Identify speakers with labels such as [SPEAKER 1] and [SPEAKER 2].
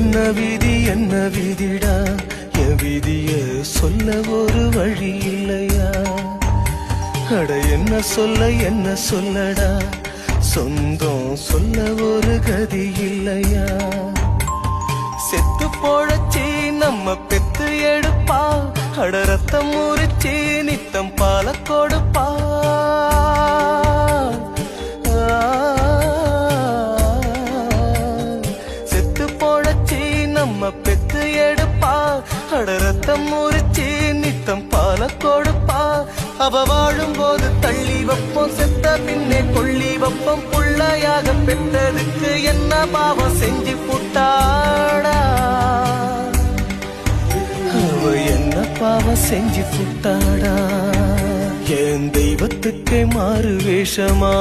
[SPEAKER 1] என்ன விதிடா என் விதிய சொல்ல ஒரு வழி இல்லையா? அட என்ன சொல்லடா சொந்தம் சொல்ல ஒரு கதி இல்லையா? செத்து போழச்சி நம்ம பெத்து எடுப்பா, அட ரத்தம் முறிச்சி நித்தம் பால கொடுப்பா. செத்து போழச்சி நம்ம பெத்து எடுப்பா, அட ரத்தம் முறிச்சி நித்தம் பால கொடுப்பா. அவ வாழும் போது தள்ளி வைப்போம், செத்த பின்னே கொள்ளி வைப்போம். புள்ளையாக பெற்றதுக்கு என்ன பாவம் செஞ்சு புட்டாடா? அவ என்ன பாவம் செஞ்சு புட்டாடா? என் தெய்வத்துக்கே மாறு வேஷமா